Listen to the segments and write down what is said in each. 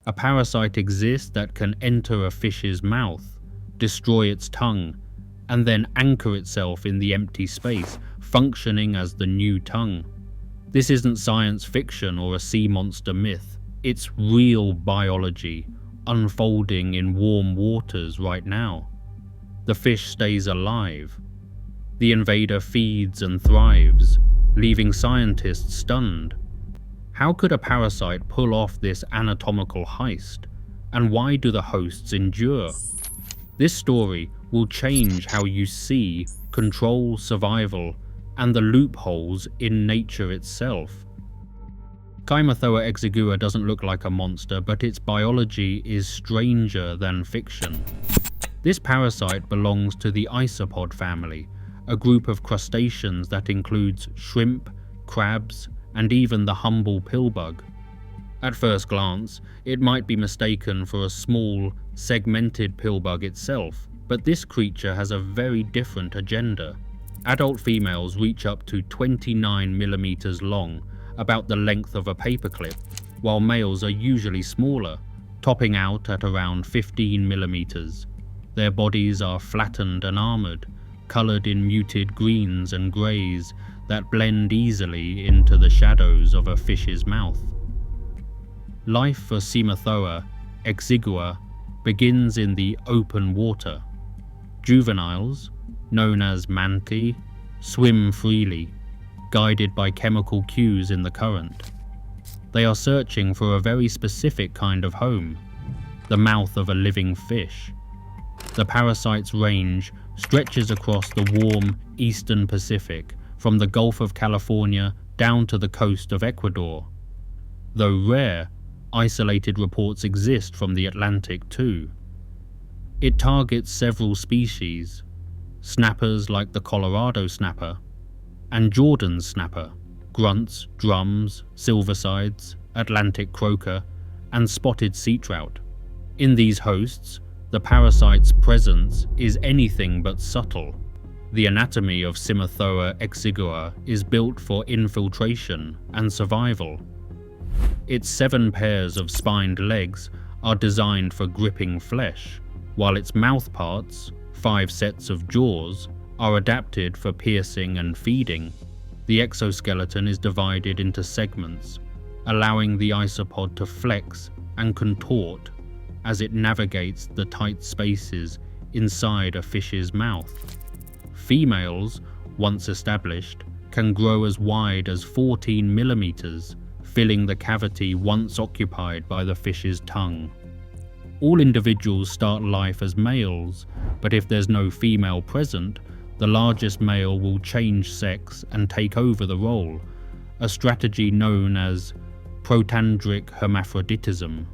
A parasite exists that can enter a fish's mouth, destroy its tongue, and then anchor itself in the empty space, functioning as the new tongue. This isn't science fiction or a sea monster myth. It's real biology unfolding in warm waters right now. The fish stays alive. The invader feeds and thrives, leaving scientists stunned. How could a parasite pull off this anatomical heist? And why do the hosts endure? This story will change how you see, control, survival, and the loopholes in nature itself. Cymothoa exigua doesn't look like a monster, but its biology is stranger than fiction. This parasite belongs to the isopod family, a group of crustaceans that includes shrimp, crabs, and even the humble pillbug. At first glance, it might be mistaken for a small, segmented pillbug itself, but this creature has a very different agenda. Adult females reach up to 29 millimeters long, about the length of a paperclip, while males are usually smaller, topping out at around 15 millimeters. Their bodies are flattened and armored, colored in muted greens and grays that blend easily into the shadows of a fish's mouth. Life for Cymothoa exigua begins in the open water. Juveniles, known as manti, swim freely, guided by chemical cues in the current. They are searching for a very specific kind of home, the mouth of a living fish. The parasite's range stretches across the warm eastern Pacific, from the Gulf of California down to the coast of Ecuador. Though rare, isolated reports exist from the Atlantic too. It targets several species, snappers like the Colorado snapper, and Jordan's snapper, grunts, drums, silversides, Atlantic croaker, and spotted sea trout. In these hosts, the parasite's presence is anything but subtle. The anatomy of Cymothoa exigua is built for infiltration and survival. Its 7 pairs of spined legs are designed for gripping flesh, while its mouth parts, 5 sets of jaws, are adapted for piercing and feeding. The exoskeleton is divided into segments, allowing the isopod to flex and contort as it navigates the tight spaces inside a fish's mouth. Females, once established, can grow as wide as 14 millimeters, filling the cavity once occupied by the fish's tongue. All individuals start life as males, but if there's no female present, the largest male will change sex and take over the role, a strategy known as protandric hermaphroditism.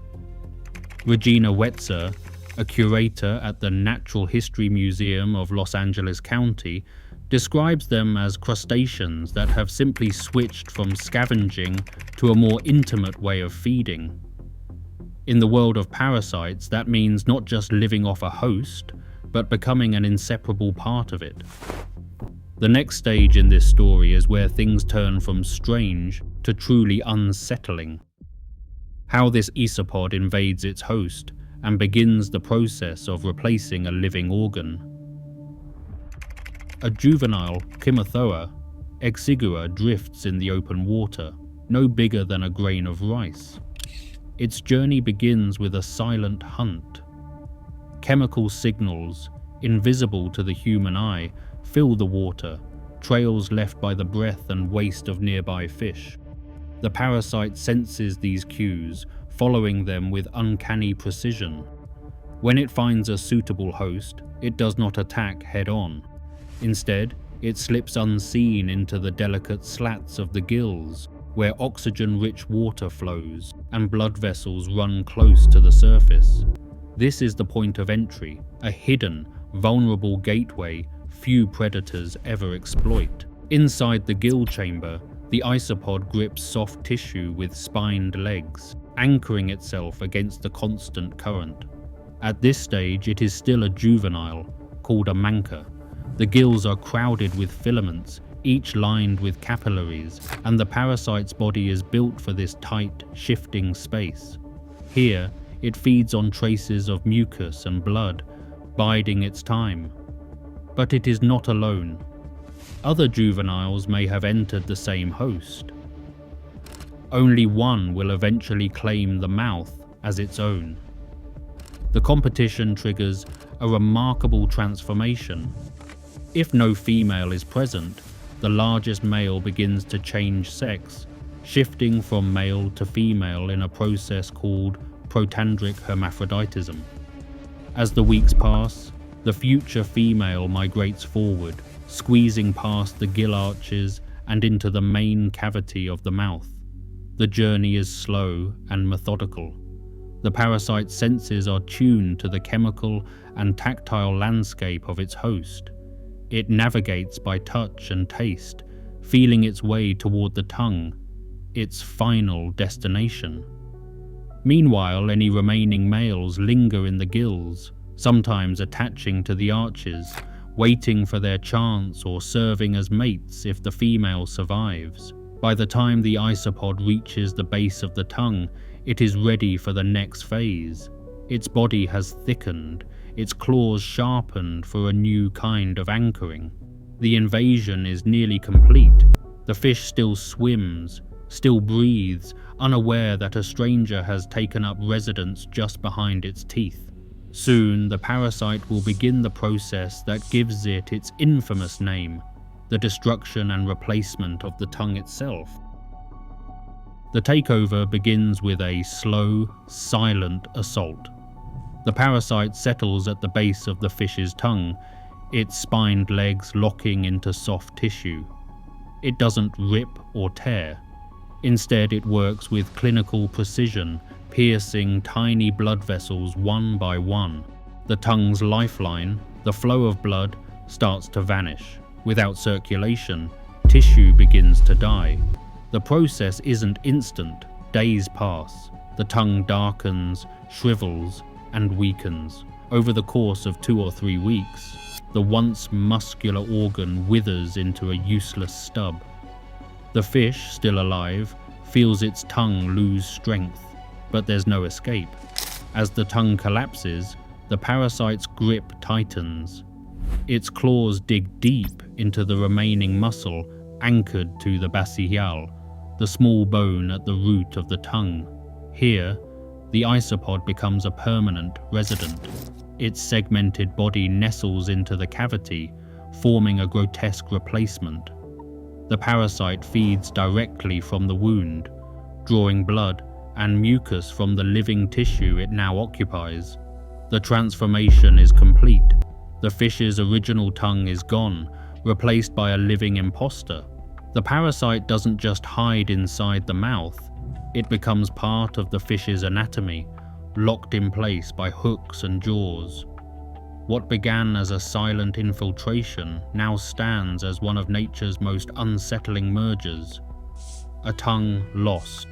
Regina Wetzer, a curator at the Natural History Museum of Los Angeles County, describes them as crustaceans that have simply switched from scavenging to a more intimate way of feeding. In the world of parasites, that means not just living off a host, but becoming an inseparable part of it. The next stage in this story is where things turn from strange to truly unsettling. How this isopod invades its host and begins the process of replacing a living organ. A juvenile Cymothoa exigua drifts in the open water, no bigger than a grain of rice. Its journey begins with a silent hunt. Chemical signals, invisible to the human eye, fill the water, trails left by the breath and waste of nearby fish. The parasite senses these cues, following them with uncanny precision. When it finds a suitable host, it does not attack head-on. Instead, it slips unseen into the delicate slats of the gills, where oxygen-rich water flows and blood vessels run close to the surface. This is the point of entry, a hidden, vulnerable gateway few predators ever exploit. Inside the gill chamber, the isopod grips soft tissue with spined legs, anchoring itself against the constant current. At this stage, it is still a juvenile, called a manca. The gills are crowded with filaments, each lined with capillaries, and the parasite's body is built for this tight, shifting space. Here, it feeds on traces of mucus and blood, biding its time. But it is not alone. Other juveniles may have entered the same host. Only one will eventually claim the mouth as its own. The competition triggers a remarkable transformation. If no female is present, the largest male begins to change sex, shifting from male to female in a process called protandric hermaphroditism. As the weeks pass, the future female migrates forward, squeezing past the gill arches and into the main cavity of the mouth. The journey is slow and methodical. The parasite's senses are tuned to the chemical and tactile landscape of its host. It navigates by touch and taste, feeling its way toward the tongue, its final destination. Meanwhile, any remaining males linger in the gills, sometimes attaching to the arches, waiting for their chance or serving as mates if the female survives. By the time the isopod reaches the base of the tongue, it is ready for the next phase. Its body has thickened, its claws sharpened for a new kind of anchoring. The invasion is nearly complete. The fish still swims, still breathes, unaware that a stranger has taken up residence just behind its teeth. Soon, the parasite will begin the process that gives it its infamous name, the destruction and replacement of the tongue itself. The takeover begins with a slow, silent assault. The parasite settles at the base of the fish's tongue, its spined legs locking into soft tissue. It doesn't rip or tear. Instead, it works with clinical precision, piercing tiny blood vessels one by one. The tongue's lifeline, the flow of blood, starts to vanish. Without circulation, tissue begins to die. The process isn't instant. Days pass. The tongue darkens, shrivels, and weakens. Over the course of 2 or 3 weeks, the once muscular organ withers into a useless stub. The fish, still alive, feels its tongue lose strength, but there's no escape. As the tongue collapses, the parasite's grip tightens. Its claws dig deep into the remaining muscle anchored to the basihial, the small bone at the root of the tongue. Here, the isopod becomes a permanent resident. Its segmented body nestles into the cavity, forming a grotesque replacement. The parasite feeds directly from the wound, drawing blood and mucus from the living tissue it now occupies. The transformation is complete. The fish's original tongue is gone, replaced by a living imposter. The parasite doesn't just hide inside the mouth, it becomes part of the fish's anatomy, locked in place by hooks and jaws. What began as a silent infiltration now stands as one of nature's most unsettling mergers. A tongue lost,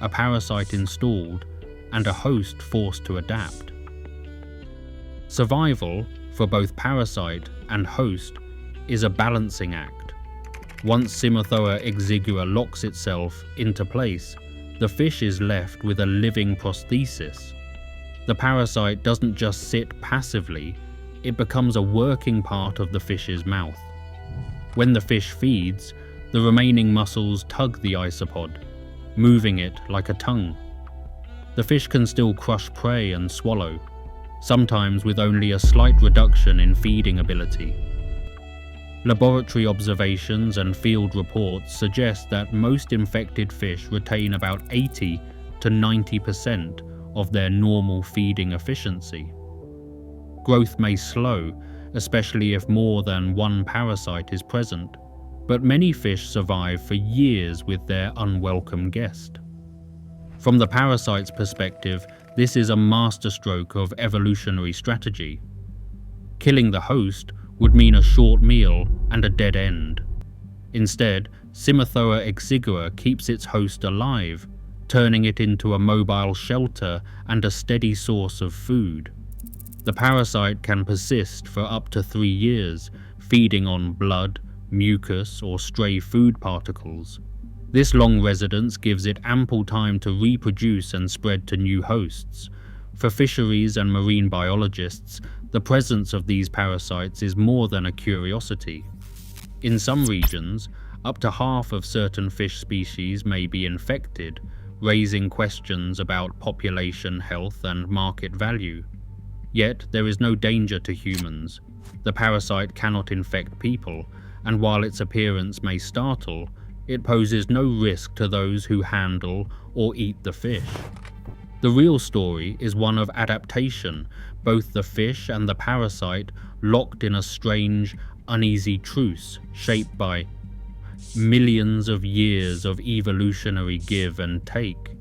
a parasite installed, and a host forced to adapt. Survival, for both parasite and host, is a balancing act. Once Cymothoa exigua locks itself into place, the fish is left with a living prosthesis. The parasite doesn't just sit passively, it becomes a working part of the fish's mouth. When the fish feeds, the remaining muscles tug the isopod, moving it like a tongue. The fish can still crush prey and swallow, sometimes with only a slight reduction in feeding ability. Laboratory observations and field reports suggest that most infected fish retain about 80 to 90% of their normal feeding efficiency. Growth may slow, especially if more than one parasite is present, but many fish survive for years with their unwelcome guest. From the parasite's perspective, this is a masterstroke of evolutionary strategy. Killing the host would mean a short meal and a dead end. Instead, Cymothoa exigua keeps its host alive, turning it into a mobile shelter and a steady source of food. The parasite can persist for up to 3 years, feeding on blood, mucus, or stray food particles. This long residence gives it ample time to reproduce and spread to new hosts, For fisheries and marine biologists, the presence of these parasites is more than a curiosity. In some regions, up to half of certain fish species may be infected, raising questions about population health and market value. Yet, there is no danger to humans. The parasite cannot infect people, and while its appearance may startle, it poses no risk to those who handle or eat the fish. The real story is one of adaptation, both the fish and the parasite locked in a strange, uneasy truce shaped by millions of years of evolutionary give and take.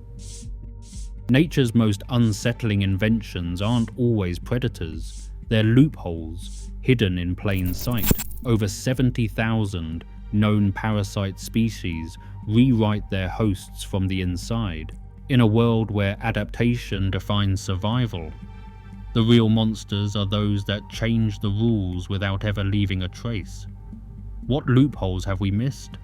Nature's most unsettling inventions aren't always predators, they're loopholes, hidden in plain sight. Over 70,000 known parasite species rewrite their hosts from the inside. In a world where adaptation defines survival, the real monsters are those that change the rules without ever leaving a trace. What loopholes have we missed?